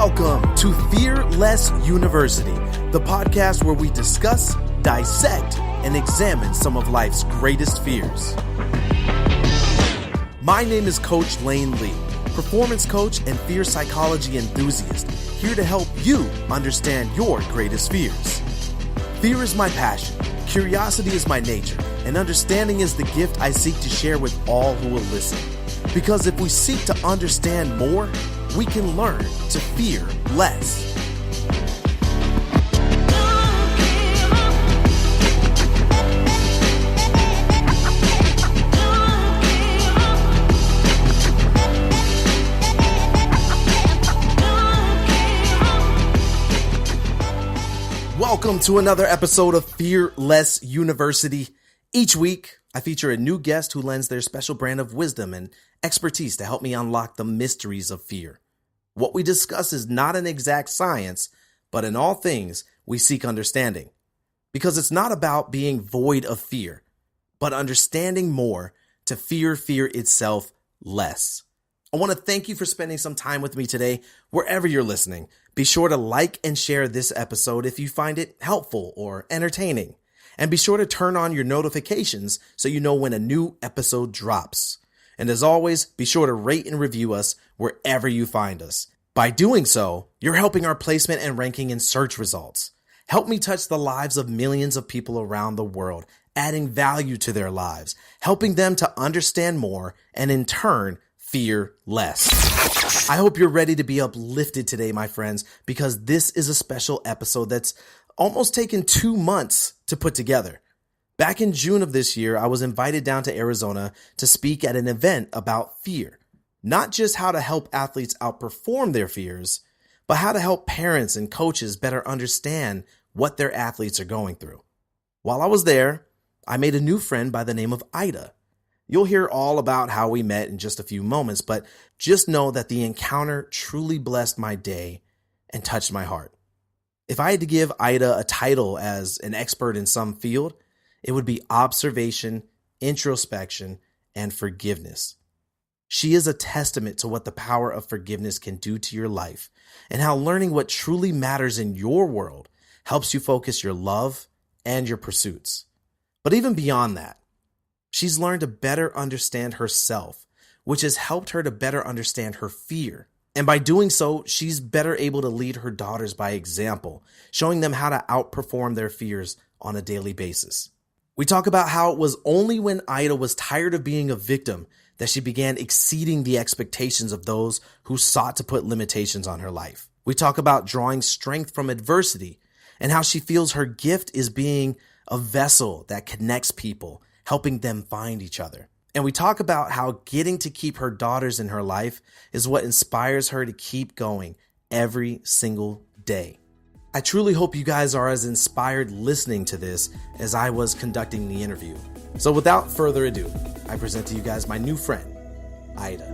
Welcome to Fearless University, the podcast where we discuss, dissect, and examine some of life's greatest fears. My name is Coach Lane Lee, performance coach and fear psychology enthusiast, here to help you understand your greatest fears. Fear is my passion, curiosity is my nature, and understanding is the gift I seek to share with all who will listen. Because if we seek to understand more, we can learn to fear less. Welcome to another episode of Fearless University. Each week, I feature a new guest who lends their special brand of wisdom and expertise to help me unlock the mysteries of fear. What we discuss is not an exact science, but in all things, we seek understanding. Because it's not about being void of fear, but understanding more to fear itself less. I want to thank you for spending some time with me today, wherever you're listening. Be sure to like and share this episode if you find it helpful or entertaining. And be sure to turn on your notifications so you know when a new episode drops. And as always, be sure to rate and review us wherever you find us. By doing so, you're helping our placement and ranking in search results. Help me touch the lives of millions of people around the world, adding value to their lives, helping them to understand more, and in turn, fear less. I hope you're ready to be uplifted today, my friends, because this is a special episode that's almost taken 2 months to put together. Back in June of this year, I was invited down to Arizona to speak at an event about fear. Not just how to help athletes outperform their fears, but how to help parents and coaches better understand what their athletes are going through. While I was there, I made a new friend by the name of Aida. You'll hear all about how we met in just a few moments, but just know that the encounter truly blessed my day and touched my heart. If I had to give Aida a title as an expert in some field, it would be observation, introspection, and forgiveness. She is a testament to what the power of forgiveness can do to your life and how learning what truly matters in your world helps you focus your love and your pursuits. But even beyond that, she's learned to better understand herself, which has helped her to better understand her fear. And by doing so, she's better able to lead her daughters by example, showing them how to outperform their fears on a daily basis. We talk about how it was only when Aida was tired of being a victim that she began exceeding the expectations of those who sought to put limitations on her life. We talk about drawing strength from adversity and how she feels her gift is being a vessel that connects people, helping them find each other. And we talk about how getting to keep her daughters in her life is what inspires her to keep going every single day. I truly hope you guys are as inspired listening to this as I was conducting the interview. So without further ado, I present to you guys my new friend, Aida.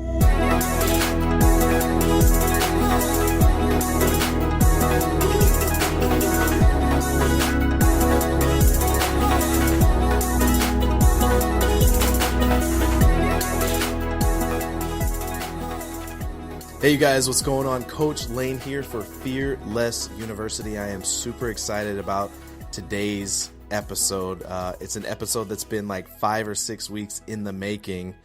Hey you guys, what's going on? Coach Lane here for Fearless University. I am super excited about today's episode. It's an episode that's been like 5 or 6 weeks in the making.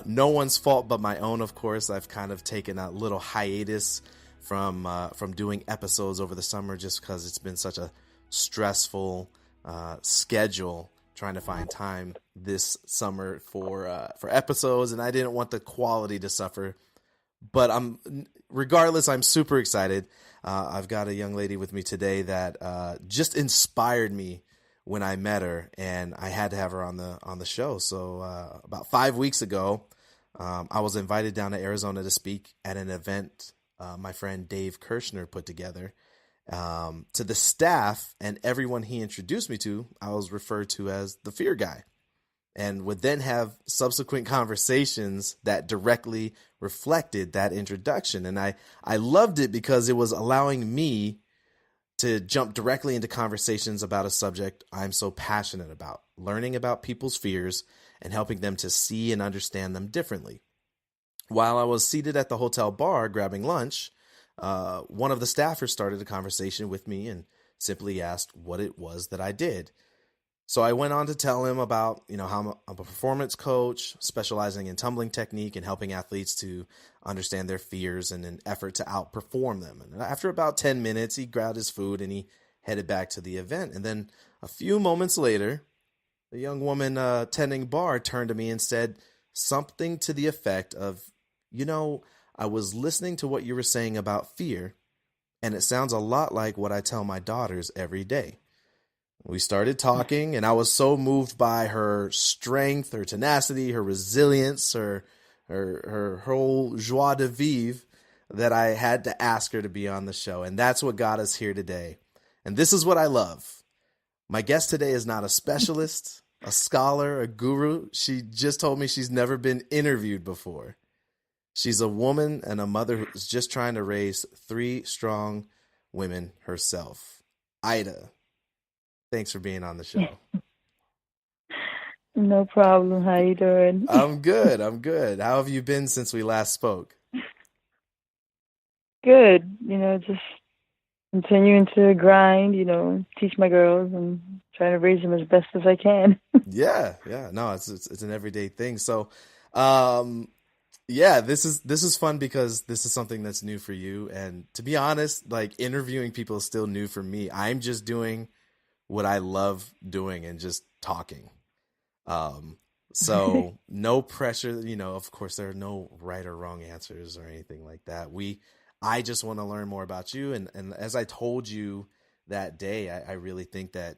No one's fault but my own, of course. I've kind of taken a little hiatus from doing episodes over the summer just because it's been such a stressful schedule trying to find time this summer for episodes, and I didn't want the quality to suffer. But regardless, I'm super excited. I've got a young lady with me today that just inspired me when I met her, and I had to have her on the show. So about 5 weeks ago, I was invited down to Arizona to speak at an event my friend Dave Kirshner put together. To the staff and everyone he introduced me to, I was referred to as the fear guy, and would then have subsequent conversations that directly reflected that introduction. And I loved it because it was allowing me to jump directly into conversations about a subject I'm so passionate about, learning about people's fears and helping them to see and understand them differently. While I was seated at the hotel bar grabbing lunch, one of the staffers started a conversation with me and simply asked what it was that I did. So I went on to tell him about, how I'm a performance coach specializing in tumbling technique and helping athletes to understand their fears in an effort to outperform them. And after about 10 minutes, he grabbed his food and he headed back to the event. And then a few moments later, the young woman tending bar turned to me and said something to the effect of, I was listening to what you were saying about fear, and it sounds a lot like what I tell my daughters every day. We started talking, and I was so moved by her strength, her tenacity, her resilience, her whole joie de vivre that I had to ask her to be on the show. And that's what got us here today. And this is what I love. My guest today is not a specialist, a scholar, a guru. She just told me she's never been interviewed before. She's a woman and a mother who's just trying to raise 3 strong women herself. Aida, thanks for being on the show. No problem. How you doing? I'm good. How have you been since we last spoke? Good. Just continuing to grind, teach my girls and trying to raise them as best as I can. Yeah. No, it's an everyday thing. So, this is fun because this is something that's new for you. And to be honest, like interviewing people is still new for me. I'm just doing what I love doing and just talking. So no pressure, of course there are no right or wrong answers or anything like that. I just want to learn more about you. And as I told you that day, I really think that,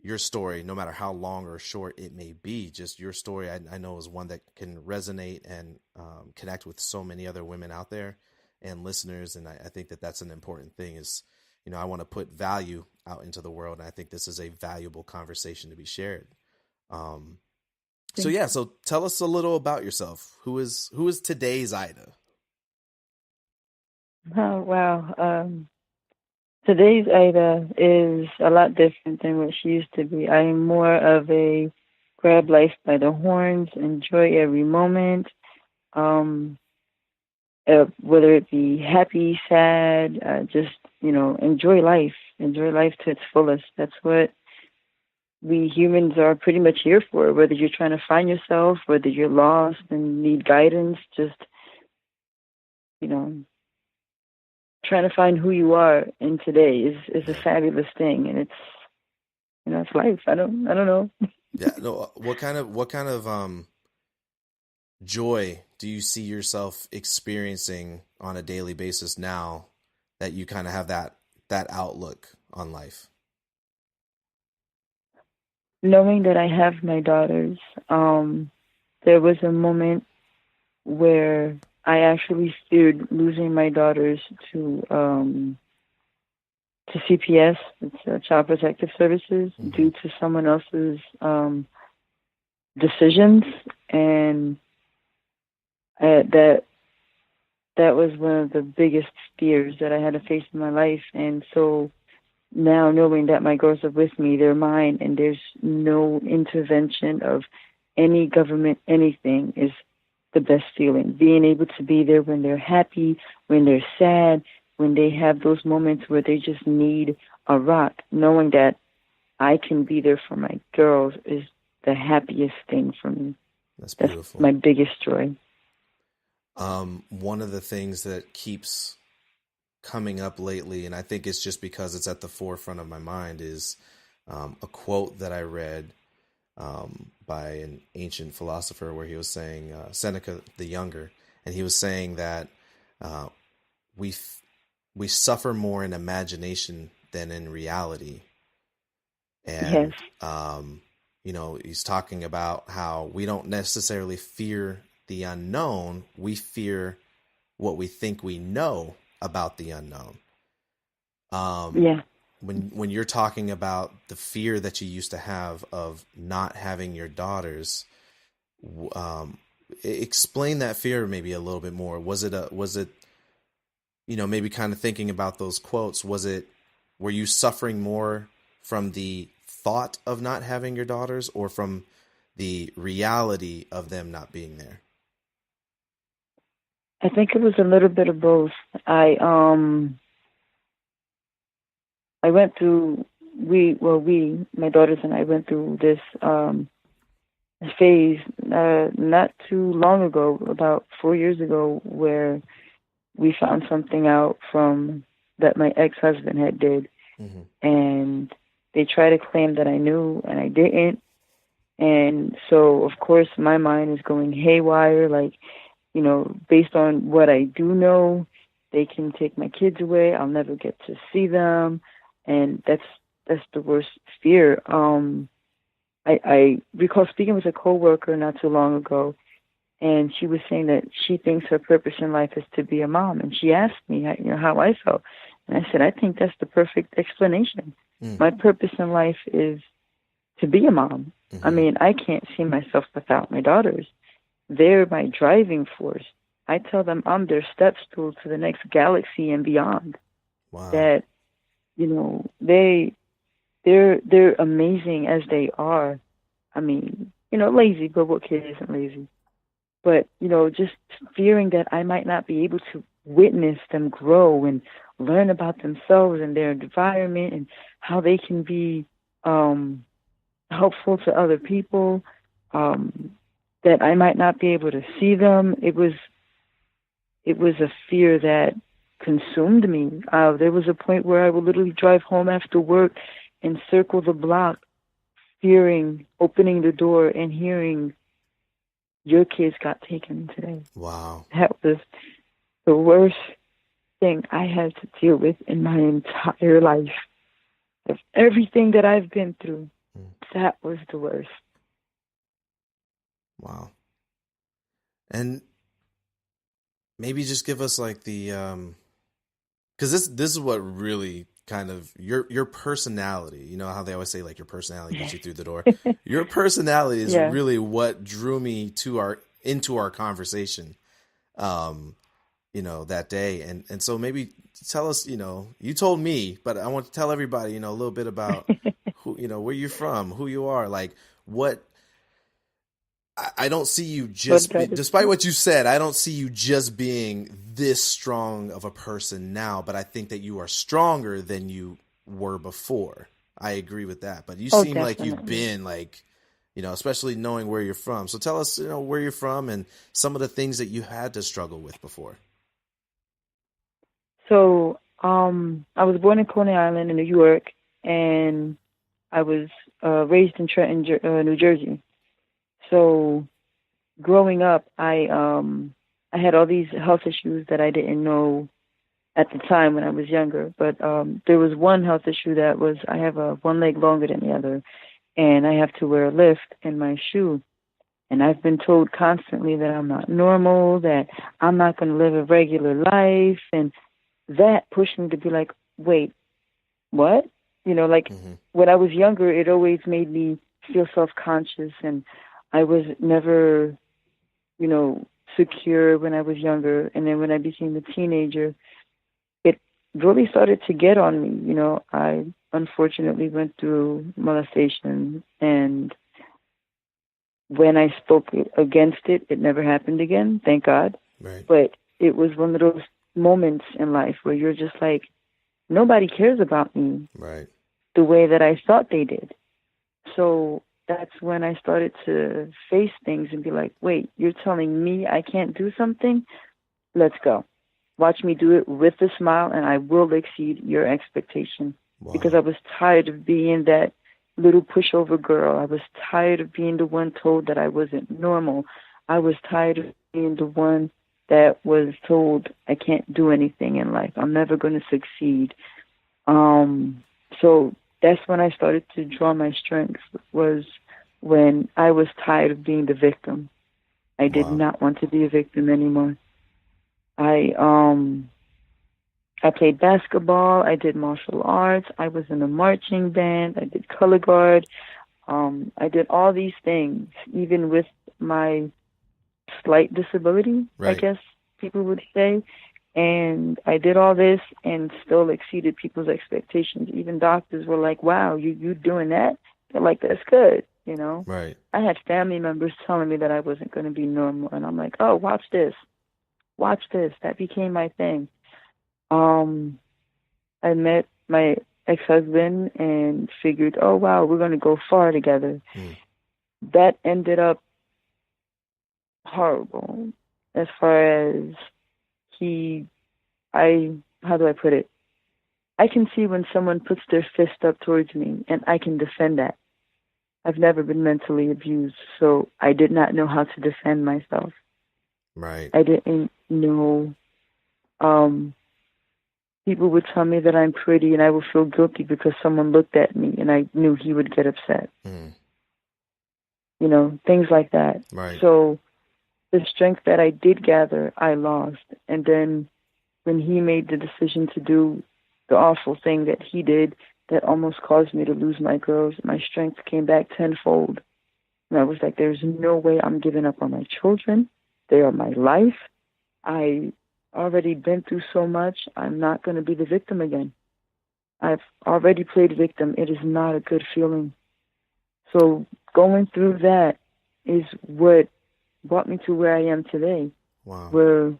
your story, no matter how long or short it may be, just your story, I know is one that can resonate and, connect with so many other women out there and listeners. And I think that that's an important thing is, I want to put value out into the world. And I think this is a valuable conversation to be shared. So tell us a little about yourself. Who is today's Aida? Oh, wow. Today's Aida is a lot different than what she used to be. I am more of a grab life by the horns, enjoy every moment, whether it be happy, sad, just, enjoy life to its fullest. That's what we humans are pretty much here for, whether you're trying to find yourself, whether you're lost and need guidance, just, trying to find who you are in today is a fabulous thing. And it's, it's life. I don't know. Yeah. No, what kind of joy do you see yourself experiencing on a daily basis now that you kind of have that outlook on life? Knowing that I have my daughters, there was a moment where I actually feared losing my daughters to CPS, it's Child Protective Services, Mm-hmm. due to someone else's decisions, and that was one of the biggest fears that I had to face in my life. And so now knowing that my girls are with me, they're mine, and there's no intervention of any government, anything, is the best feeling. Being able to be there when they're happy, when they're sad, when they have those moments where they just need a rock, knowing that I can be there for my girls is the happiest thing for me. That's beautiful. That's my biggest joy. One of the things that keeps coming up lately, and I think it's just because it's at the forefront of my mind, is a quote that I read by an ancient philosopher where he was saying, Seneca the Younger, and he was saying that we suffer more in imagination than in reality. And, Yes. He's talking about how we don't necessarily fear the unknown. We fear what we think we know about the unknown. Yeah. When you're talking about the fear that you used to have of not having your daughters, explain that fear maybe a little bit more. Was it, maybe kind of thinking about those quotes, were you suffering more from the thought of not having your daughters or from the reality of them not being there? I think it was a little bit of both. I went through my daughters and I went through this phase not too long ago, about 4 years ago, where we found something out from that my ex-husband had did, Mm-hmm. and they tried to claim that I knew and I didn't. And so, of course, my mind is going haywire. Like, based on what I do know, they can take my kids away. I'll never get to see them, and that's the worst fear. I recall speaking with a coworker not too long ago, and she was saying that she thinks her purpose in life is to be a mom. And she asked me, how I felt, and I said, I think that's the perfect explanation. Mm. My purpose in life is to be a mom. Mm-hmm. I mean, I can't see myself without my daughters. They're my driving force. I tell them I'm their step stool to the next galaxy and beyond. Wow. That, they're amazing as they are. I mean, lazy, but what kid isn't lazy? But, just fearing that I might not be able to witness them grow and learn about themselves and their environment and how they can be helpful to other people, that I might not be able to see them. It was a fear that consumed me. There was a point where I would literally drive home after work and circle the block, fearing opening the door and hearing, your kids got taken today. Wow. That was the worst thing I had to deal with in my entire life. Of everything that I've been through, that was the worst. Wow. And maybe just give us like the because this is what really kind of your personality. You know how they always say like your personality gets you through the door. Your personality is really what drew me into our conversation. That day, and so maybe tell us. You told me, but I want to tell everybody. A little bit about who where you're from, who you are, like what. I don't see you despite what you said, I don't see you just being this strong of a person now, but I think that you are stronger than you were before. I agree with that. But you seem like you've been like, especially knowing where you're from. So tell us, where you're from and some of the things that you had to struggle with before. So, I was born in Coney Island in New York, and I was raised in Trenton, New Jersey. So, growing up, I had all these health issues that I didn't know at the time when I was younger. But there was one health issue that was I have one leg longer than the other, and I have to wear a lift in my shoe. And I've been told constantly that I'm not normal, that I'm not going to live a regular life, and that pushed me to be like, wait, what? When I was younger, it always made me feel self-conscious, and I was never, secure when I was younger. And then when I became a teenager, it really started to get on me. I unfortunately went through molestation, and when I spoke against it, it never happened again, thank God. Right. But it was one of those moments in life where you're just like, nobody cares about me the way that I thought they did. So that's when I started to face things and be like, wait, you're telling me I can't do something? Let's go. Watch me do it with a smile, and I will exceed your expectation. Wow. Because I was tired of being that little pushover girl. I was tired of being the one told that I wasn't normal. I was tired of being the one that was told I can't do anything in life. I'm never going to succeed. So that's when I started to draw my strength, was when I was tired of being the victim. I did not want to be a victim anymore. I played basketball. I did martial arts. I was in a marching band. I did color guard. I did all these things, even with my slight disability, I guess people would say. And I did all this and still exceeded people's expectations. Even doctors were like, wow, you doing that? They're like, that's good, Right. I had family members telling me that I wasn't going to be normal. And I'm like, oh, watch this. watch this. That became my thing. Um, I met my ex-husband and figured, oh wow, we're going to go far together. That ended up horrible as far as how do I put it? I can see when someone puts their fist up towards me, and I can defend that. I've never been mentally abused, so I did not know how to defend myself. Right. I didn't know. People would tell me that I'm pretty, and I would feel guilty because someone looked at me, and I knew he would get upset. You know, things like that. Right. So the strength that I did gather, I lost. And then when he made the decision to do the awful thing that he did that almost caused me to lose my girls, my strength came back tenfold. And I was like, there's no way I'm giving up on my children. They are my life. I already been through so much. I'm not going to be the victim again. I've already played victim. It is not a good feeling. So going through that is what brought me to where I am today. Wow. Where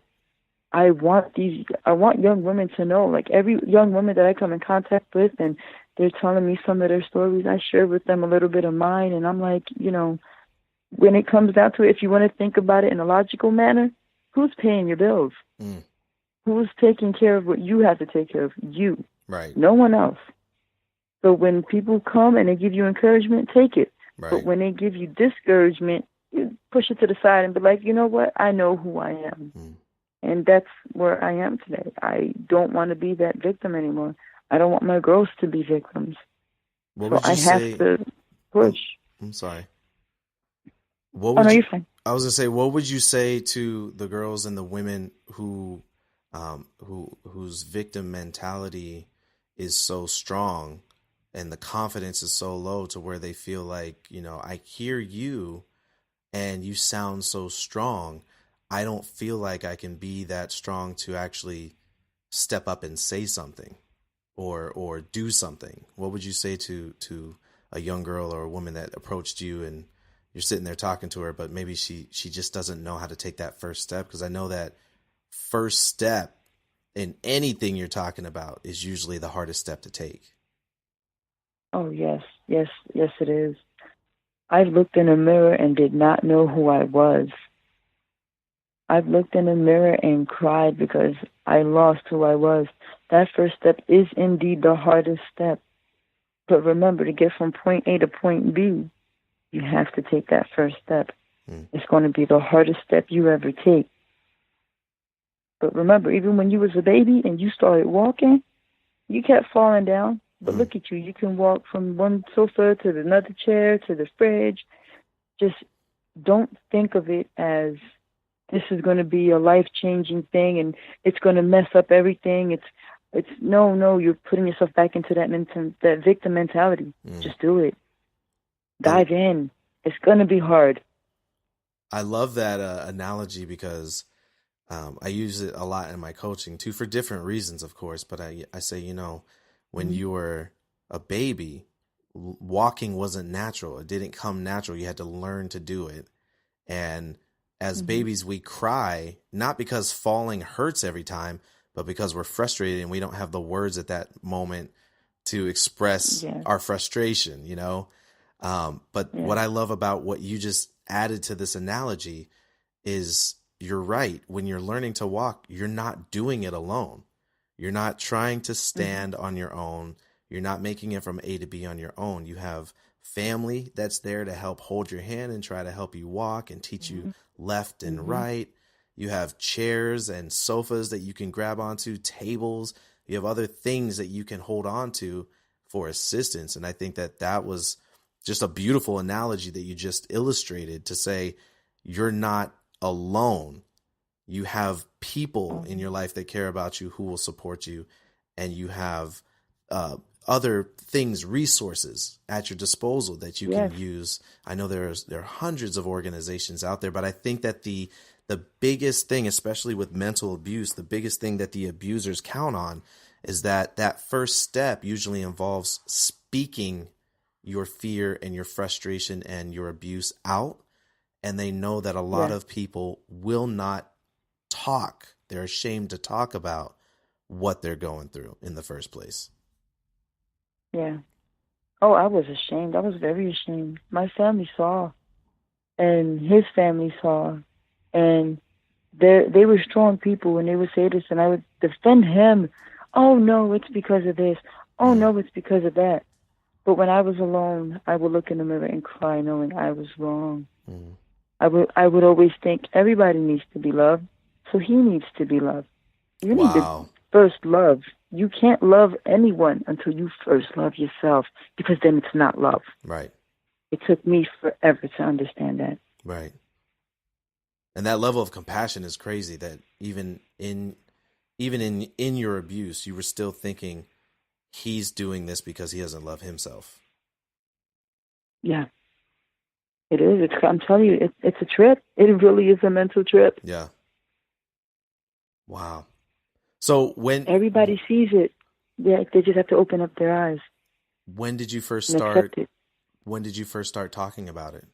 I want young women to know, like every young woman that I come in contact with and they're telling me some of their stories, I share with them a little bit of mine. And I'm like, you know, when it comes down to it, if you want to think about it in a logical manner, who's paying your bills? Who's taking care of what you have to take care of? You. Right. No one else. So when people come and they give you encouragement, take it. Right. But when they give you discouragement, you push it to the side and be like, you know what? I know who I am. And that's where I am today. I don't want to be that victim anymore. I don't want my girls to be victims. What so would you I say? have to push. I'm sorry. What would no, you, you're fine. I was gonna say, what would you say to the girls and the women whose victim mentality is so strong and the confidence is so low to where they feel like, you know, I hear you and you sound so strong. I don't feel like I can be that strong to actually step up and say something or do something. What would you say to a young girl or a woman that approached you and you're sitting there talking to her, but maybe she just doesn't know how to take that first step? Because I know that first step in anything you're talking about is usually the hardest step to take. Oh, yes, it is. I looked in a mirror and did not know who I was. I've looked in a mirror and cried because I lost who I was. That first step is indeed the hardest step. But remember, to get from point A to point B, you have to take that first step. It's going to be the hardest step you ever take. But remember, even when you was a baby and you started walking, you kept falling down. But look at you. You can walk from one sofa to another chair to the fridge. Just don't think of it as this is going to be a life-changing thing and it's going to mess up everything. It's no, you're putting yourself back into that victim mentality. Just do it. Dive in. It's going to be hard. I love that analogy because I use it a lot in my coaching too, for different reasons, of course. But I say, you know, when you were a baby, walking wasn't natural. It didn't come natural. You had to learn to do it. And as babies, we cry, not because falling hurts every time, but because we're frustrated and we don't have the words at that moment to express our frustration, you know? But what I love about what you just added to this analogy is you're right. When you're learning to walk, you're not doing it alone. You're not trying to stand on your own. You're not making it from A to B on your own. You have family that's there to help hold your hand and try to help you walk and teach you left and right. You have chairs and sofas that you can grab onto, tables. You have other things that you can hold on to for assistance. And I think that was just a beautiful analogy that you just illustrated to say you're not alone. You have people in your life that care about you who will support you, and you have other things, resources at your disposal that you can use. I know there are hundreds of organizations out there, but I think that the biggest thing, especially with mental abuse, the biggest thing that the abusers count on is that first step usually involves speaking your fear and your frustration and your abuse out. And they know that a lot of people will not talk. They're ashamed to talk about what they're going through in the first place. Yeah. Oh, I was ashamed. I was very ashamed. My family saw, and his family saw, and they were strong people when they would say this, and I would defend him. Oh no, it's because of this. Oh no, it's because of that. But when I was alone, I would look in the mirror and cry, knowing I was wrong. I would always think everybody needs to be loved, so he needs to be loved. You need to first love. You can't love anyone until you first love yourself, because then it's not love. Right. It took me forever to understand that. Right. And that level of compassion is crazy, that even in your abuse, you were still thinking he's doing this because he doesn't love himself. Yeah. It is. I'm telling you, it's a trip. It really is a mental trip. Yeah. Wow. So when everybody sees it, yeah, they just have to open up their eyes. When did you first start? When did you first start talking about it?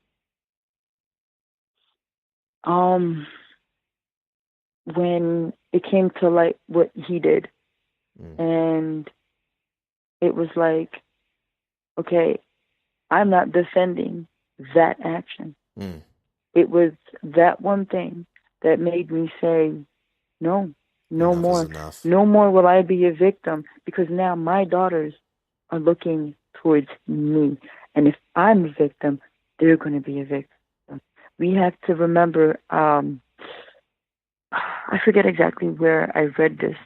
When it came to like what he did, and it was like, okay, I'm not defending that action. It was that one thing that made me say, no more. No more will I be a victim, because now my daughters are looking towards me. And if I'm a victim, they're going to be a victim. We have to remember, I forget exactly where I read this,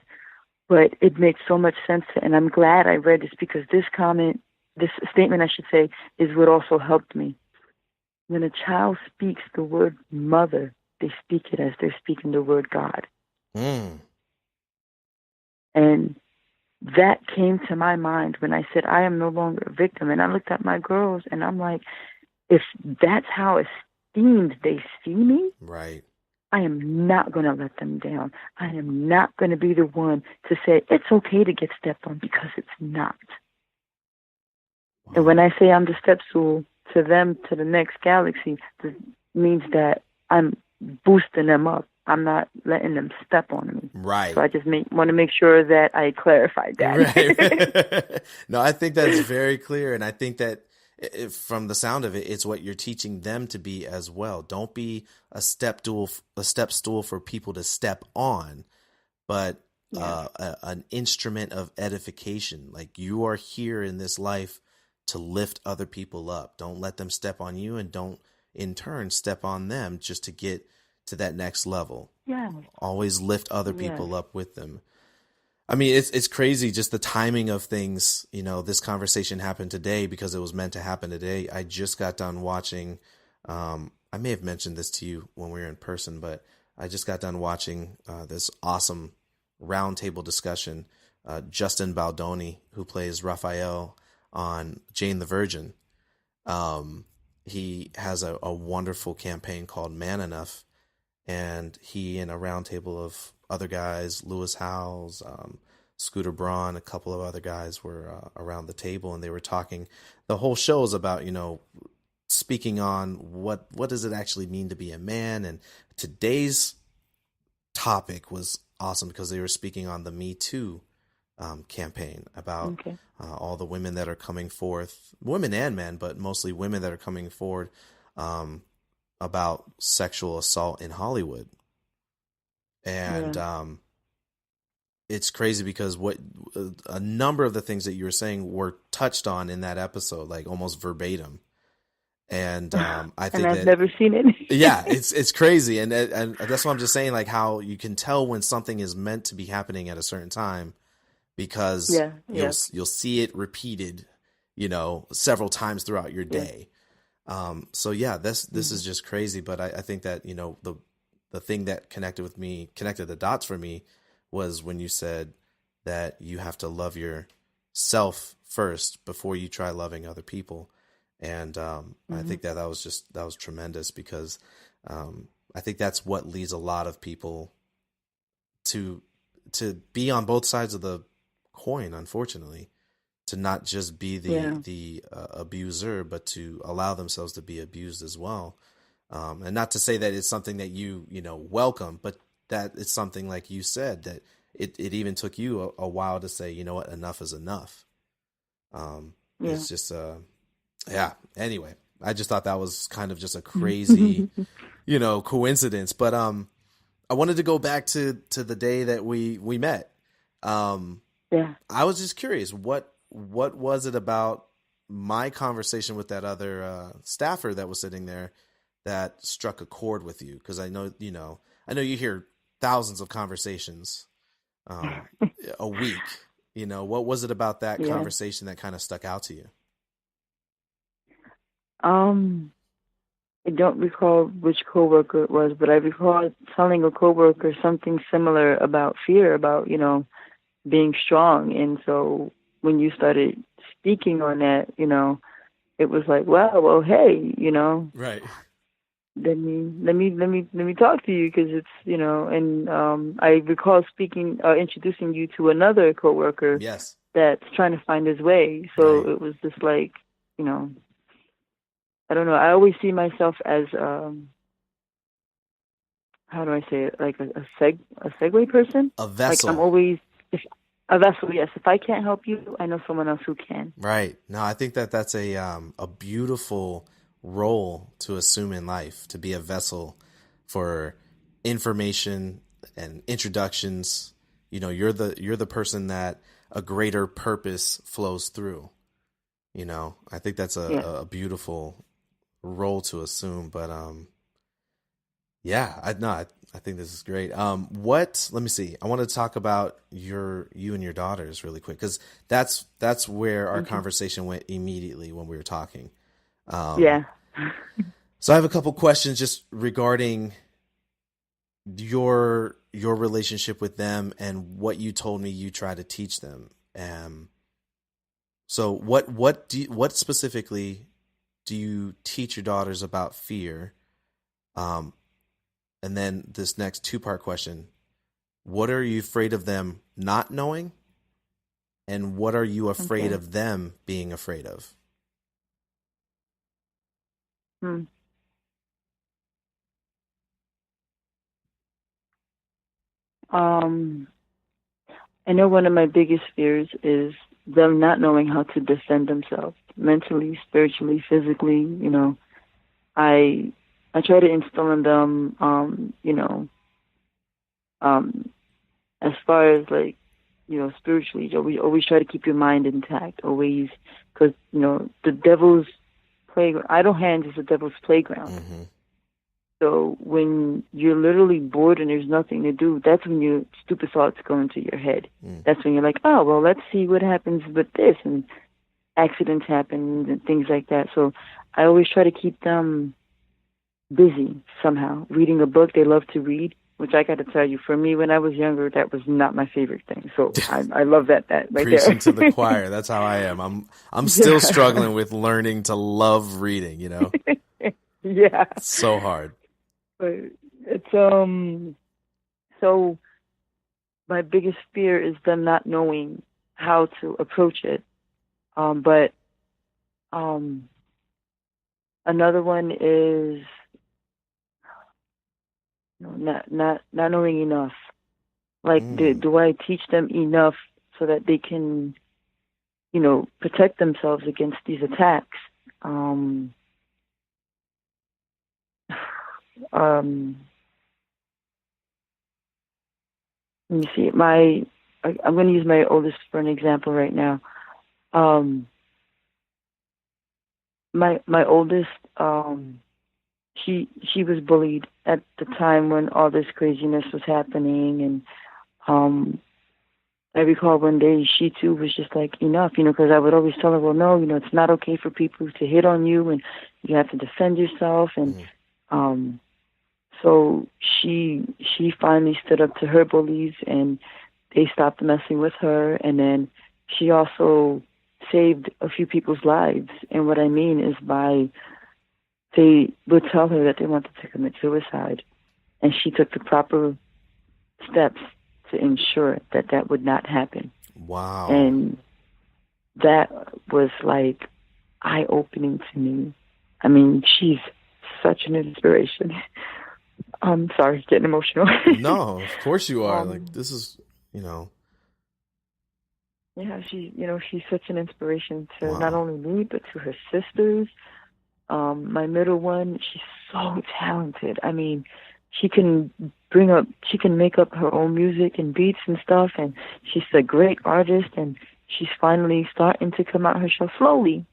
but it makes so much sense. And I'm glad I read this, because this statement, I should say, is what also helped me. When a child speaks the word mother, they speak it as they're speaking the word God. And that came to my mind when I said, I am no longer a victim. And I looked at my girls and I'm like, if that's how esteemed they see me, right, I am not going to let them down. I am not going to be the one to say it's okay to get stepped on, because it's not. Wow. And when I say I'm the step stool to them to the next galaxy, it means that I'm boosting them up. I'm not letting them step on me. Right. So I just want to make sure that I clarified that. Right. No, I think that's very clear. And I think that from the sound of it, it's what you're teaching them to be as well. Don't be a step stool for people to step on, but an instrument of edification. Like, you are here in this life to lift other people up. Don't let them step on you, and don't in turn step on them just to get to that next level. Yeah. Always lift other people up with them. I mean, it's crazy, just the timing of things. You know, this conversation happened today because it was meant to happen today. I just got done watching, I may have mentioned this to you when we were in person, but I just got done watching this awesome roundtable discussion. Justin Baldoni, who plays Raphael on Jane the Virgin, he has a wonderful campaign called Man Enough. And he and a roundtable of other guys, Lewis Howes, Scooter Braun, a couple of other guys were around the table, and they were talking. The whole show is about, speaking on what does it actually mean to be a man. And today's topic was awesome because they were speaking on the Me Too campaign about all the women that are coming forth, women and men, but mostly women that are coming forward about sexual assault in Hollywood. And it's crazy because a number of the things that you were saying were touched on in that episode, like almost verbatim. And I think I've never seen it. Yeah, it's crazy. And that's what I'm just saying, like how you can tell when something is meant to be happening at a certain time, because you'll see it repeated, several times throughout your day. So this is just crazy. But I think that, the thing that connected the dots for me was when you said that you have to love yourself first before you try loving other people. And, I think that was tremendous, because, I think that's what leads a lot of people to be on both sides of the coin, unfortunately. To not just be the abuser, but to allow themselves to be abused as well. And not to say that it's something that you welcome, but that it's something like you said that it even took you a while to say, you know what, enough is enough. Yeah. It's just, yeah. Anyway, I just thought that was kind of just a crazy, coincidence. But I wanted to go back to the day that we met. Yeah. I was just curious, what was it about my conversation with that other staffer that was sitting there that struck a chord with you? Because I know you hear thousands of conversations a week. What was it about that Yeah. conversation that kind of stuck out to you? I don't recall which coworker it was, but I recall telling a coworker something similar about fear, about, being strong. And so when you started speaking on that, it was like, wow, well, hey, Right. let me talk to you, because it's, and I recall introducing you to another coworker Yes. that's trying to find his way. So Right. it was just like, I don't know. I always see myself as how do I say it? Like a segue person. A Like I'm vessel. always a vessel. Yes. If I can't help you, I know someone else who can. Right. No, I think that's a beautiful role to assume in life, to be a vessel for information and introductions. You're the person that a greater purpose flows through. I think that's Yeah. a beautiful role to assume. But yeah, I think this is great. Let me see. I want to talk about you and your daughters really quick, because that's where our Okay. conversation went immediately when we were talking. Yeah. So I have a couple questions just regarding your relationship with them and what you told me you try to teach them. So what specifically do you teach your daughters about fear? And then this next 2-part question: what are you afraid of them not knowing? And what are you afraid Okay. of them being afraid of? Hmm. Um, I know one of my biggest fears is them not knowing how to defend themselves mentally, spiritually, physically. I I try to instill in them, um, as far as like, spiritually, always try to keep your mind intact, always, because the devil's playground, idle hands is the devil's playground. Mm-hmm. So when you're literally bored and there's nothing to do, that's when your stupid thoughts go into your head. Mm. That's when you're like, oh, well, let's see what happens with this, and accidents happen and things like that. So I always try to keep them busy somehow. Reading a book, they love to read, which I got to tell you, for me, when I was younger, that was not my favorite thing. So I love that right Preaching to there. the choir. That's how I am. I'm still Yeah. struggling with learning to love reading. Yeah. It's so hard. But it's so my biggest fear is them not knowing how to approach it. But another one is not knowing enough. Like, do I teach them enough so that they can, protect themselves against these attacks? Let me see. I'm going to use my oldest for an example right now. My oldest, she was bullied at the time when all this craziness was happening, and I recall one day she too was just like, enough, because I would always tell her, well, no, it's not okay for people to hit on you, and you have to defend yourself. And so she finally stood up to her bullies, and they stopped messing with her. And then she also saved a few people's lives. And what I mean is, they would tell her that they wanted to commit suicide, and she took the proper steps to ensure that that would not happen. Wow. And that was like eye-opening to me. I mean, she's such an inspiration. I'm sorry, getting emotional. No, of course you are. Like, um, this is, yeah, she's such an inspiration to not wow. only me but to her sisters. My middle one, she's so talented. I mean, she can make up her own music and beats and stuff, and she's a great artist, and she's finally starting to come out her show slowly.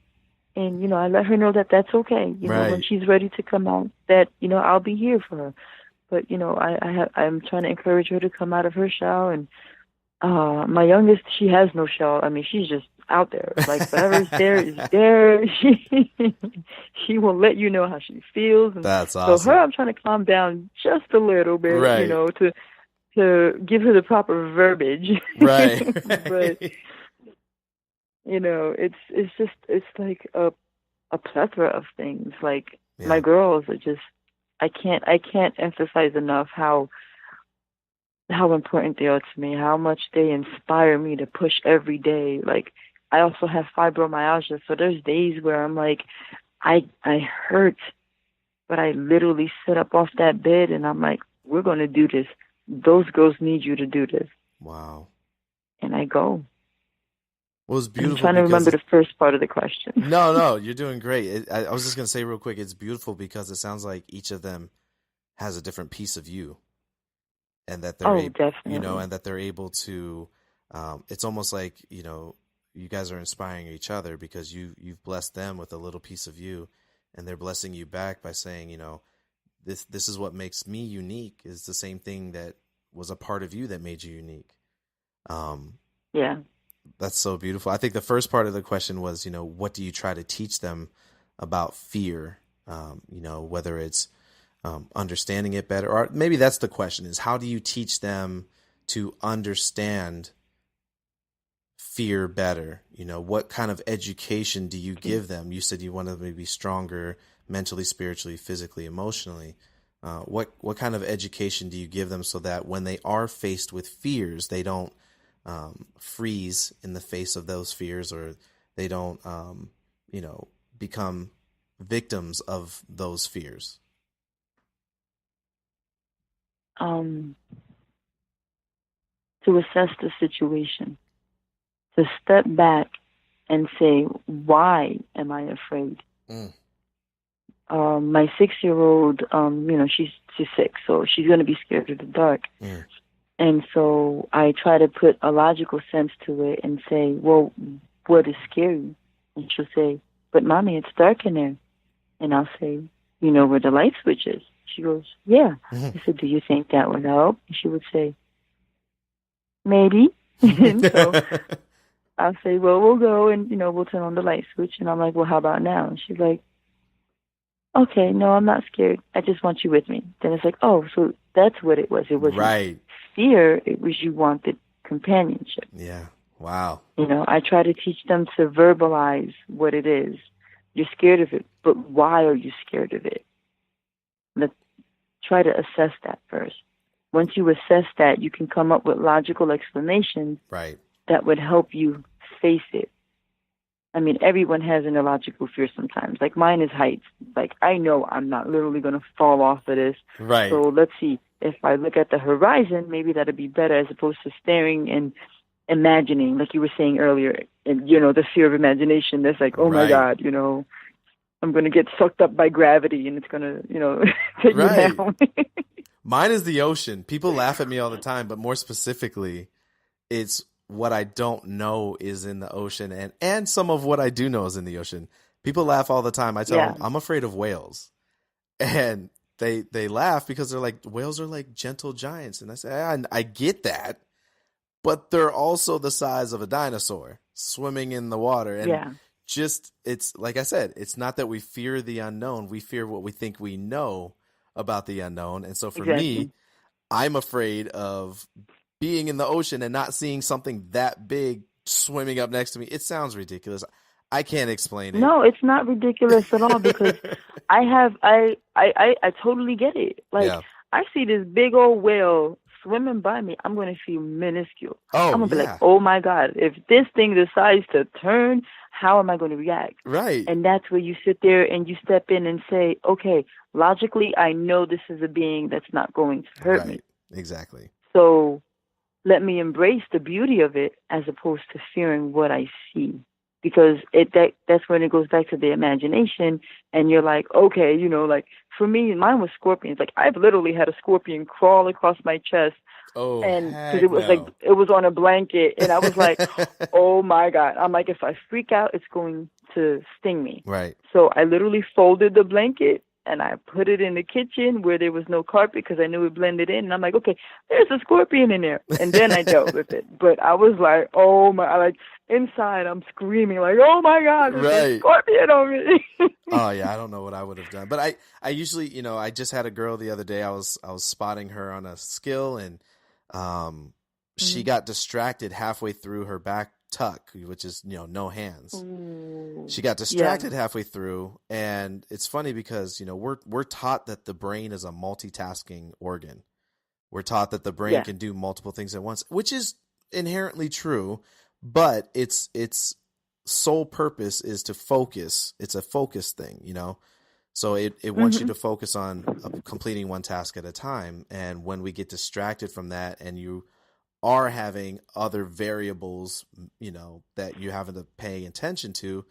And, I let her know that that's okay. When Right. she's ready to come out, that, I'll be here for her. But, I'm trying to encourage her to come out of her shell. And my youngest, she has no shell. I mean, she's just out there. Like, whatever's there is there. She will let you know how she feels. And That's so her, awesome. I'm trying to calm down just a little bit, Right. to give her the proper verbiage. Right. But, Right. it's like a plethora of things. Like, Yeah. my girls are just, I can't emphasize enough how important they are to me, how much they inspire me to push every day. Like, I also have fibromyalgia, so there's days where I'm like, I hurt, but I literally sit up off that bed and I'm like, we're going to do this. Those girls need you to do this. Wow. And I go. Well, it's I'm beautiful trying to because remember the first part of the question. no, you're doing great. I was just going to say real quick, it's beautiful because it sounds like each of them has a different piece of you, and that they're Oh, able, definitely. and that they're able to, it's almost like, you guys are inspiring each other because you've blessed them with a little piece of you, and they're blessing you back by saying, this is what makes me unique, is the same thing that was a part of you that made you unique. Yeah. That's so beautiful. I think the first part of the question was, what do you try to teach them about fear? Whether it's understanding it better, or maybe that's the question, is how do you teach them to understand fear better? What kind of education do you give them? You said you want them to be stronger mentally, spiritually, physically, emotionally. What kind of education do you give them so that when they are faced with fears, they don't freeze in the face of those fears, or they don't, become victims of those fears? Um, to assess the situation, to step back and say, why am I afraid? Mm. My 6-year-old, she's 6, so she's going to be scared of the dark. Mm. And so I try to put a logical sense to it and say, well, what is scary? And she'll say, but Mommy, it's dark in there. And I'll say, you know where the light switch is? She goes, yeah. I said, do you think that would help? And she would say, maybe. And so I'll say, well, we'll go and, we'll turn on the light switch. And I'm like, well, how about now? And she's like, okay, no, I'm not scared. I just want you with me. Then it's like, oh, so that's what it was. It wasn't Right. fear. It was you wanted companionship. Yeah. Wow. I try to teach them to verbalize what it is. You're scared of it, but why are you scared of it? Let's try to assess that first. Once you assess that, you can come up with logical explanations Right. that would help you face it. I mean, everyone has an illogical fear sometimes. Like, mine is heights. Like, I know I'm not literally going to fall off of this. Right. So let's see. If I look at the horizon, maybe that'll be better as opposed to staring and imagining, like you were saying earlier. And, the fear of imagination. That's like, oh, my God, I'm going to get sucked up by gravity and it's going to, take me Right. down. Mine is the ocean. People laugh at me all the time, but more specifically, it's what I don't know is in the ocean, and some of what I do know is in the ocean. People laugh all the time. I tell them I'm afraid of whales, and they laugh because they're like, whales are like gentle giants, and I say, I get that, but they're also the size of a dinosaur swimming in the water, and it's like I said, it's not that we fear the unknown, we fear what we think we know about the unknown. And so for me, I'm afraid of being in the ocean and not seeing something that big swimming up next to me. It sounds ridiculous. I can't explain it. No, it's not ridiculous at all because I totally get it. Like, I see this big old whale swimming by me, I'm going to feel minuscule. Oh, I'm going to be like, oh my God, if this thing decides to turn, how am I going to react? Right. And that's where you sit there and you step in and say, okay, logically, I know this is a being that's not going to hurt me. Right. Exactly. So let me embrace the beauty of it as opposed to fearing what I see. Because that's when it goes back to the imagination, and you're like, okay, like for me, mine was scorpions. Like I've literally had a scorpion crawl across my chest, Oh, and because heck it was like no. it was on a blanket, and I was like, oh my God. I'm like, if I freak out, it's going to sting me. Right. So I literally folded the blanket and I put it in the kitchen where there was no carpet because I knew it blended in. And I'm like, okay, there's a scorpion in there. And then I dealt with it. But I was like, oh my, like inside I'm screaming like, oh my God, there's a Right. scorpion on me. Oh yeah, I don't know what I would have done. But I usually, I just had a girl the other day. I was spotting her on a skill, and she got distracted halfway through her back tuck, which is, no hands. Ooh. She got distracted halfway through, and it's funny because, we're taught that the brain is a multitasking organ. We're taught that the brain can do multiple things at once, which is inherently true, but its sole purpose is to focus. It's a focus thing, So it wants you to focus on completing one task at a time. And when we get distracted from that, and you are having other variables, that you haven't to pay attention to,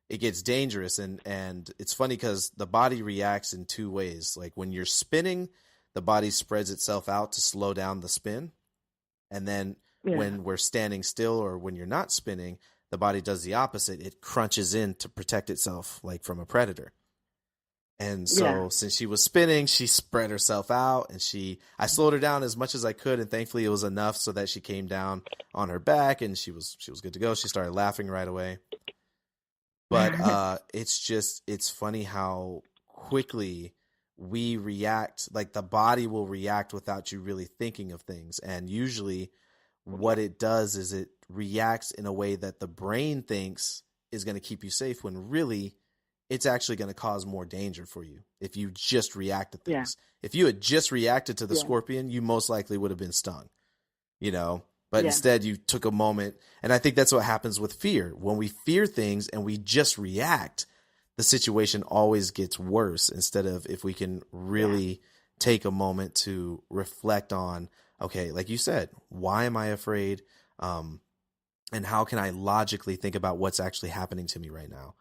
it gets dangerous. And it's funny because the body reacts in two ways. Like when you're spinning, the body spreads itself out to slow down the spin. And then when we're standing still, or when you're not spinning, the body does the opposite. It crunches in to protect itself, like from a predator. And so since she was spinning, she spread herself out, and I slowed her down as much as I could. And thankfully it was enough so that she came down on her back, and she was good to go. She started laughing right away. But it's funny how quickly we react. Like the body will react without you really thinking of things. And usually what it does is it reacts in a way that the brain thinks is going to keep you safe, when really it's actually going to cause more danger for you if you just react to things. If you had just reacted to the scorpion, you most likely would have been stung, but instead you took a moment. And I think that's what happens with fear. When we fear things and we just react, the situation always gets worse, instead of if we can really take a moment to reflect on, okay, like you said, why am I afraid? And how can I logically think about what's actually happening to me right now?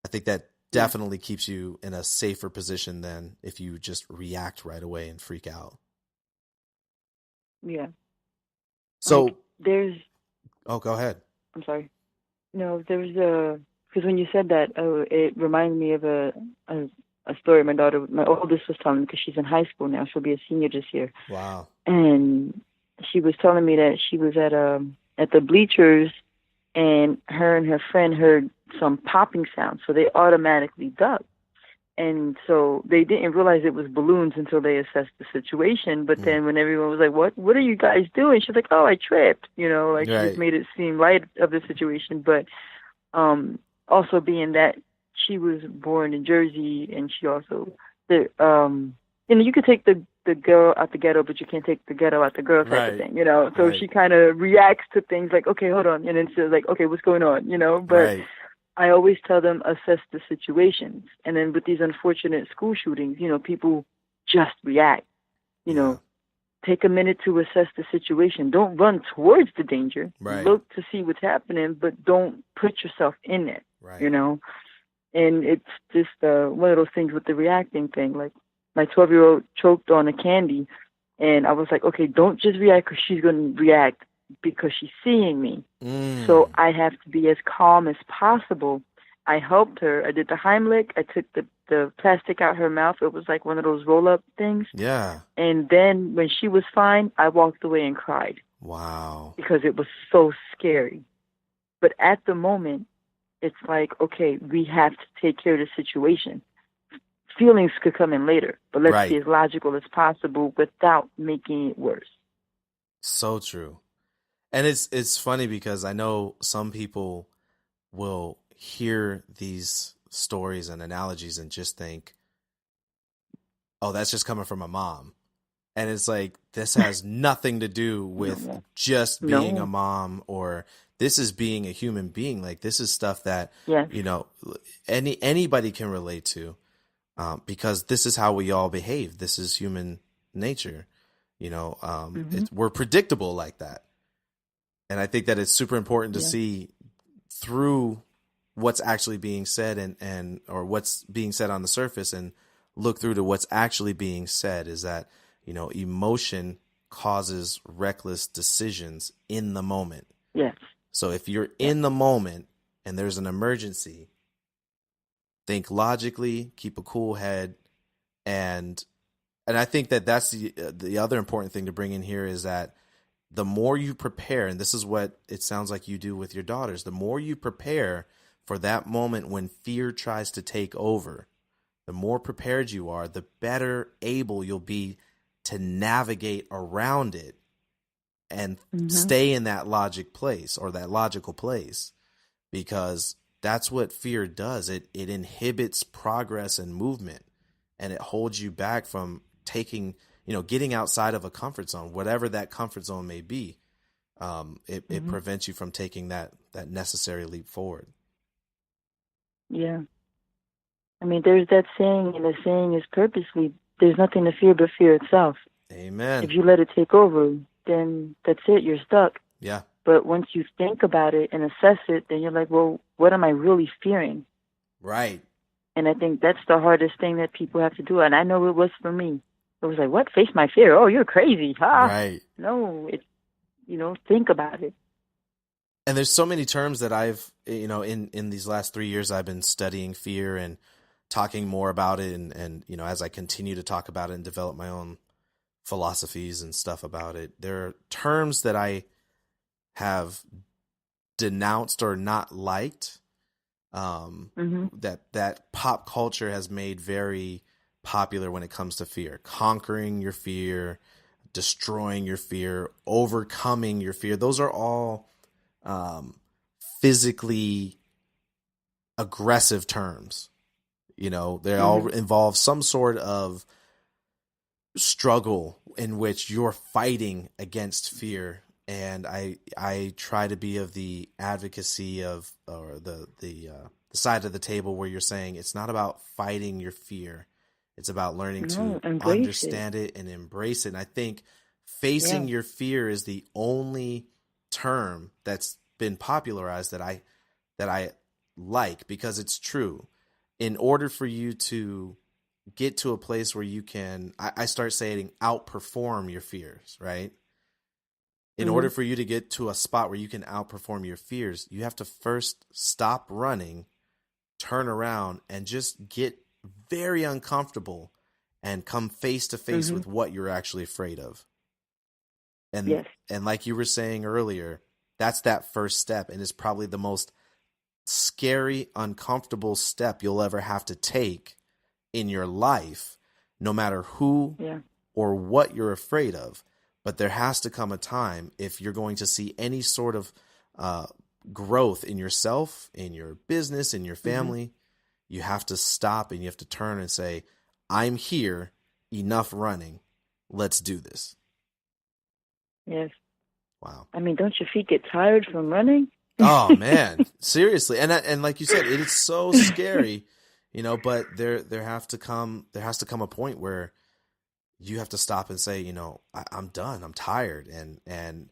I think that definitely keeps you in a safer position than if you just react right away and freak out. Yeah. So like there's. Oh, go ahead. I'm sorry. No, there was because when you said that, it reminded me of a story my oldest was telling me, because she's in high school now. She'll be a senior this year. Wow. And she was telling me that she was at the bleachers, and her and her friend heard some popping sound, so they automatically ducked. And so they didn't realize it was balloons until they assessed the situation. But then when everyone was like, what are you guys doing? She's like, oh, I tripped, she just made it seem light of the situation. But also being that she was born in Jersey, and she also, you could take the girl out the ghetto, but you can't take the ghetto out the girl type of thing, So she kind of reacts to things like, okay, hold on. And then she's like, okay, what's going on, But I always tell them, assess the situations. And then with these unfortunate school shootings, people just react. Take a minute to assess the situation. Don't run towards the danger. Look to see what's happening, but don't put yourself in it, And it's just one of those things with the reacting thing. Like my 12-year-old choked on a candy, and I was like, okay, don't just react because she's going to react because she's seeing me. So I have to be as calm as possible. I helped her. I did the Heimlich. I took the plastic out her mouth. It was like one of those roll-up things. Yeah. And then when she was fine, I walked away and cried. Wow. Because it was so scary. But at the moment, it's like, okay, we have to take care of the situation. Feelings could come in later, but let's be as logical as possible without making it worse. So true. And it's funny because I know some people will hear these stories and analogies and just think, oh, that's just coming from a mom. And it's like, this has nothing to do with No. just being a No. mom, or this is being a human being. Like, this is stuff that, Yes. anybody can relate to, because this is how we all behave. This is human nature. Mm-hmm. We're predictable like that. And I think that it's super important to Yeah. see through what's actually being said or what's being said on the surface, and look through to what's actually being said, is that, emotion causes reckless decisions in the moment. Yes. So if you're in the moment and there's an emergency, think logically, keep a cool head. And I think that that's the other important thing to bring in here, is that the more you prepare, and this is what it sounds like you do with your daughters, the more you prepare for that moment when fear tries to take over, the more prepared you are, the better able you'll be to navigate around it and stay in that logic place, or that logical place, because that's what fear does. It inhibits progress and movement, and it holds you back from getting outside of a comfort zone, whatever that comfort zone may be. It prevents you from taking that necessary leap forward. Yeah. I mean, there's that saying, and the saying is purposely, there's nothing to fear but fear itself. Amen. If you let it take over, then that's it, you're stuck. Yeah. But once you think about it and assess it, then you're like, well, what am I really fearing? Right. And I think that's the hardest thing that people have to do. And I know it was for me. It was like, what? Face my fear? Oh, you're crazy. Ha! Right. No, it's, think about it. And there's so many terms that I've, in these last 3 years, I've been studying fear and talking more about it. And as I continue to talk about it and develop my own philosophies and stuff about it, there are terms that I have denounced or not liked, that pop culture has made very popular when it comes to fear. Conquering your fear, destroying your fear, overcoming your fear. Those are all physically aggressive terms. They all involve some sort of struggle in which you're fighting against fear. And I try to be of the advocacy of, or the side of the table where you're saying it's not about fighting your fear. It's about learning to understand it and embrace it. And I think facing your fear is the only term that's been popularized that I like, because it's true. In order for you to get to a place where you can, I start saying, outperform your fears, right? In order for you to get to a spot where you can outperform your fears, you have to first stop running, turn around, and just get very uncomfortable and come face to face with what you're actually afraid of. And like you were saying earlier, that's that first step, and it's probably the most scary, uncomfortable step you'll ever have to take in your life, no matter who or what you're afraid of. But there has to come a time, if you're going to see any sort of growth in yourself, in your business, in your family, you have to stop and you have to turn and say, I'm here, enough running, let's do this. Yes. Wow. I mean, don't your feet get tired from running? Oh man, seriously. And like you said, it is so scary, but there has to come a point where you have to stop and say, I'm done. I'm tired. And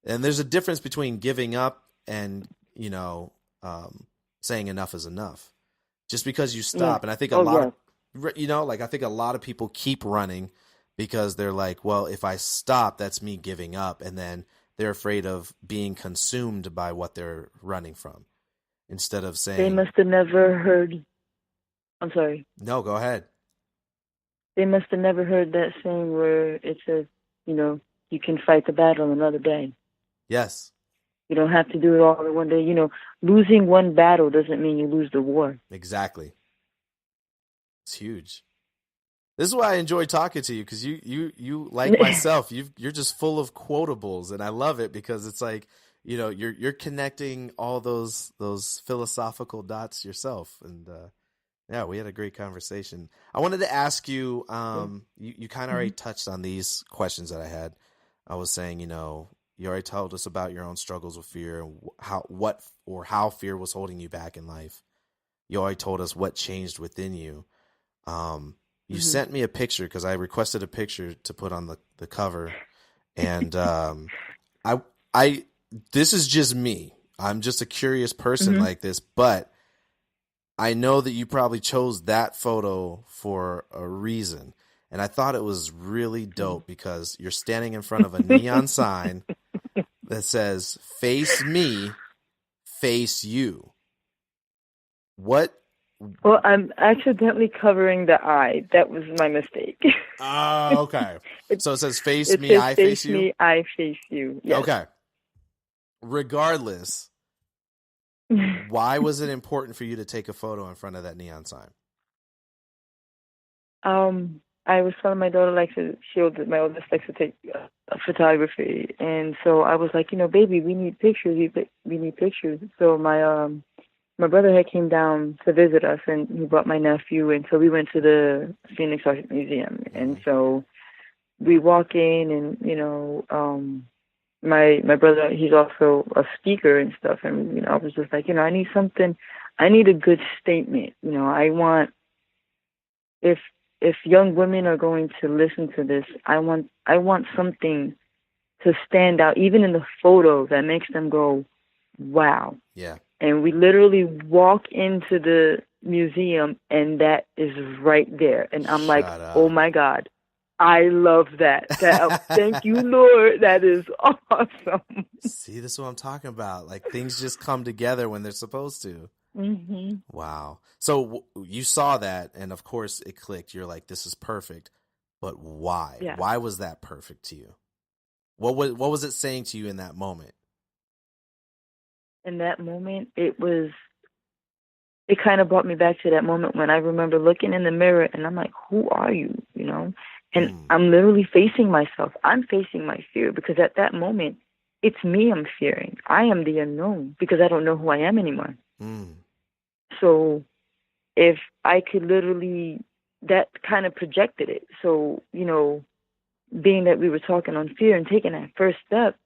there's a difference between giving up and, saying enough is enough. Just because you stop. And I think I think a lot of people keep running because they're like, well, if I stop, that's me giving up. And then they're afraid of being consumed by what they're running from, instead of saying, they must have never heard. I'm sorry. No, go ahead. They must have never heard that saying where it says, you can fight the battle another day. Yes. You don't have to do it all in one day. Losing one battle doesn't mean you lose the war. Exactly. It's huge. This is why I enjoy talking to you, because you like myself, you're just full of quotables, and I love it because it's like, you're connecting all those philosophical dots yourself, and Yeah, we had a great conversation. I wanted to ask you, Yeah. you kind of Hmm. already touched on these questions that I had. I was saying, you already told us about your own struggles with fear and how fear was holding you back in life. You already told us what changed within you. You Hmm. sent me a picture because I requested a picture to put on the cover. And I, I, this is just me. I'm just a curious person Hmm. like this, but I know that you probably chose that photo for a reason. And I thought it was really dope because you're standing in front of a neon sign that says, "Face me, face you." What? Well, I'm accidentally covering the eye. That was my mistake. Okay. it, So it says, "Face it me, says I face face you." me, I face you. Yes. Okay. Regardless, why was it important for you to take a photo in front of that neon sign? I was telling my daughter my oldest likes to take photography, and so I was like, baby, we need pictures. We need pictures. So my brother had came down to visit us, and he brought my nephew, and so we went to the Phoenix Art Museum, and Hmm. so we walk in, and my brother, he's also a speaker and stuff, and I was just like, I need something, I need a good statement. I want if if young women are going to listen to this, I want something to stand out, even in the photo, that makes them go, wow. Yeah. And we literally walk into the museum, and that is right there. And I'm like, Shut oh up. my God, I love that. Thank you, Lord. That is awesome. See, this is what I'm talking about. Like things just come together when they're supposed to. Hmm. Wow. So you saw that, and of course it clicked. You're like, "This is perfect." But why? Yeah. Why was that perfect to you? What was it saying to you in that moment? In that moment, it kind of brought me back to that moment when I remember looking in the mirror, and I'm like, who are you? And Mm, I'm literally facing myself. I'm facing my fear, because at that moment, it's me I'm fearing. I am the unknown because I don't know who I am anymore. mm. So if I could literally, that kind of projected it. So, being that we were talking on fear and taking that first step,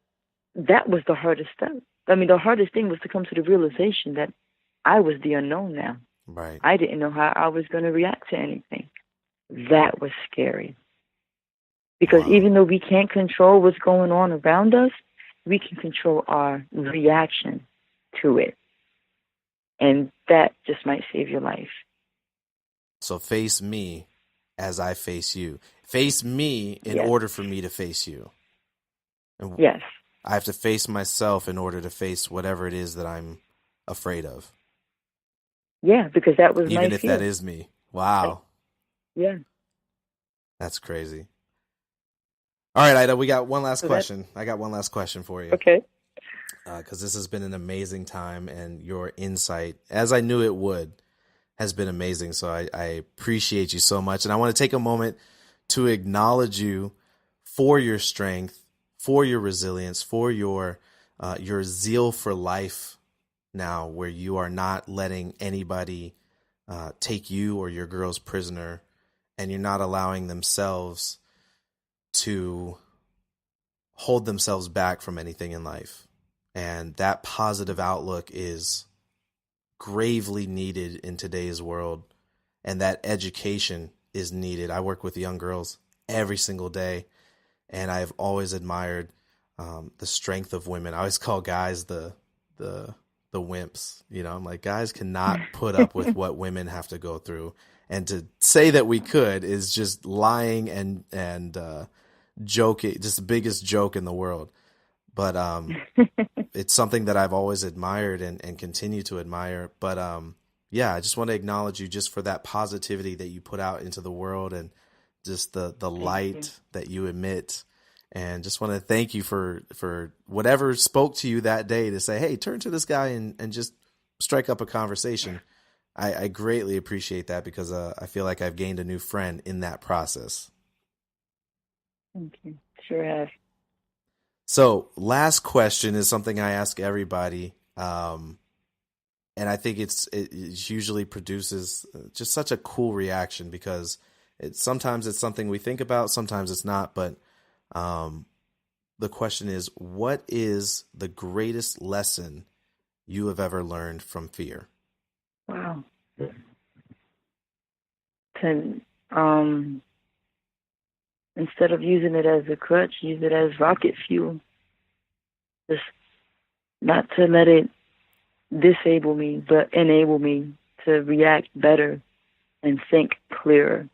that was the hardest step. I mean, the hardest thing was to come to the realization that I was the unknown now. Right. I didn't know how I was going to react to anything. That was scary. Because Wow. even though we can't control what's going on around us, we can control our reaction to it. And that just might save your life. So face me as I face you. Face me in Yes. order for me to face you. And Yes. I have to face myself in order to face whatever it is that I'm afraid of, Yeah, because that was my even if that fear. is me. Like, Wow. yeah. That's crazy. All right, Ida, we got one last So that, question. I got one last question for you okay. because this has been an amazing time, and your insight, as I knew it would, has been amazing. So I appreciate you so much. And I want to take a moment to acknowledge you for your strength, for your resilience, for your zeal for life now, where you are not letting anybody take you or your girls prisoner, and you're not allowing themselves to hold themselves back from anything in life. And that positive outlook is gravely needed in today's world, and that education is needed. I work with young girls every single day, and I've always admired the strength of women. I always call guys the the wimps. I'm like, guys cannot put up with what women have to go through, and to say that we could is just lying and joking, just the biggest joke in the world. But it's something that I've always admired and continue to admire. But yeah, I just want to acknowledge you just for that positivity that you put out into the world, and just the Thank you. light that you emit. And just want to thank you for whatever spoke to you that day to say, hey, turn to this guy and just strike up a conversation. I greatly appreciate that because I feel like I've gained a new friend in that process. Thank you. Sure have. So, last question is something I ask everybody. And I think it usually produces just such a cool reaction, because sometimes it's something we think about, sometimes it's not. But the question is, what is the greatest lesson you have ever learned from fear? Wow. Instead of using it as a crutch, use it as rocket fuel. Just not to let it disable me, but enable me to react better and think clearer.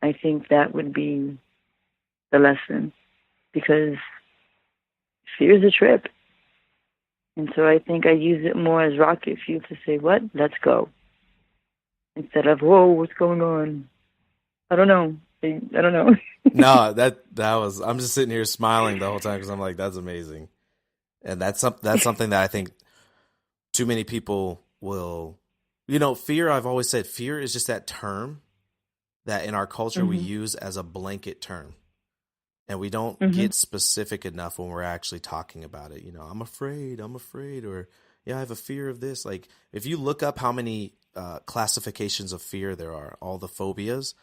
I think that would be the lesson, because fear is a trip. And so I think I use it more as rocket fuel to say, what? Let's go. Instead of, whoa, what's going on? I don't know. No, that was, I'm just sitting here smiling the whole time, because I'm like, that's amazing. And that's something that I think too many people will, fear, I've always said fear is just that term that in our culture we use as a blanket term. And we don't get specific enough when we're actually talking about it. I'm afraid, or I have a fear of this. Like, if you look up how many classifications of fear there are, all the phobias,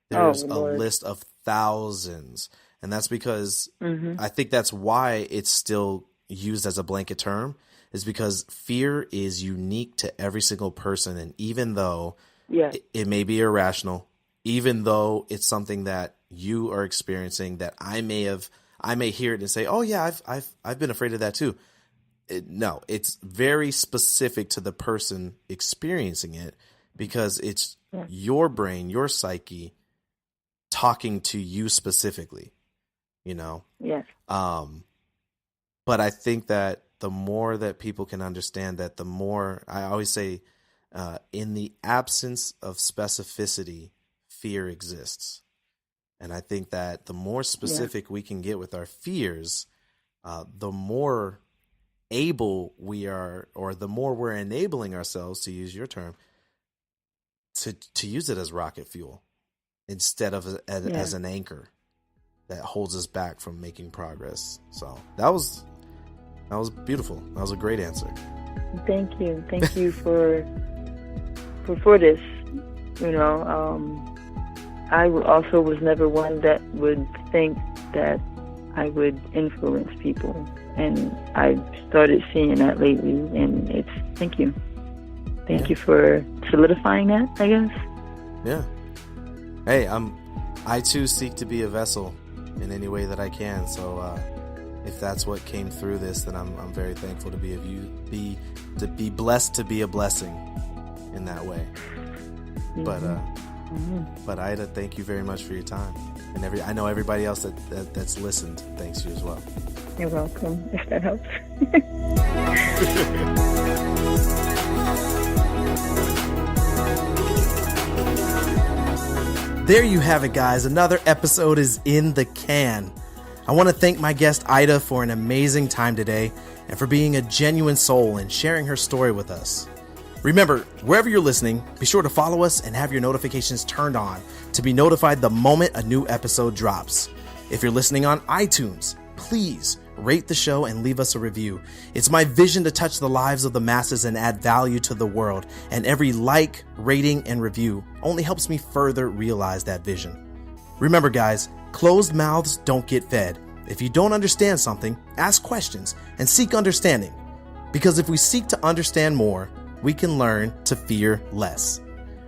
there's a list of thousands. And that's because I think that's why it's still used as a blanket term, is because fear is unique to every single person. And even though it may be irrational, even though it's something that you are experiencing that I may hear it and say, oh yeah, I've been afraid of that too. No, it's very specific to the person experiencing it, because it's your brain, your psyche talking to you specifically, Yes. But I think that the more that people can understand that, the more, I always say, in the absence of specificity, fear exists. And I think that the more specific we can get with our fears, the more able we are, or the more we're enabling ourselves, to use your term, to use it as rocket fuel instead of as an anchor that holds us back from making progress. So that was beautiful. That was a great answer. Thank you. Thank you for this. I also was never one that would think that I would influence people, and I started seeing that lately. And thank you. Thank you for solidifying that, I guess. Yeah. Hey, I too seek to be a vessel in any way that I can. So if that's what came through this, then I'm very thankful to be blessed to be a blessing in that way. But Aida, thank you very much for your time, and I know everybody else that's listened thanks you as well. You're welcome. If that helps. There you have it, guys. Another episode is in the can. I want to thank my guest Aida for an amazing time today, and for being a genuine soul and sharing her story with us. Remember, wherever you're listening, be sure to follow us and have your notifications turned on to be notified the moment a new episode drops. If you're listening on iTunes, please rate the show and leave us a review. It's my vision to touch the lives of the masses and add value to the world, and every like, rating, and review only helps me further realize that vision. Remember, guys, closed mouths don't get fed. If you don't understand something, ask questions and seek understanding. Because if we seek to understand more, we can learn to fear less.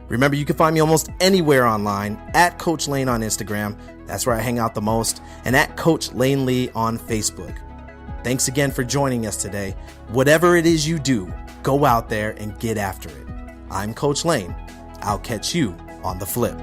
Remember, you can find me almost anywhere online at Coach Lane on Instagram. That's where I hang out the most, and at Coach Lane Lee on Facebook. Thanks again for joining us today. Whatever it is you do, go out there and get after it. I'm Coach Lane. I'll catch you on the flip.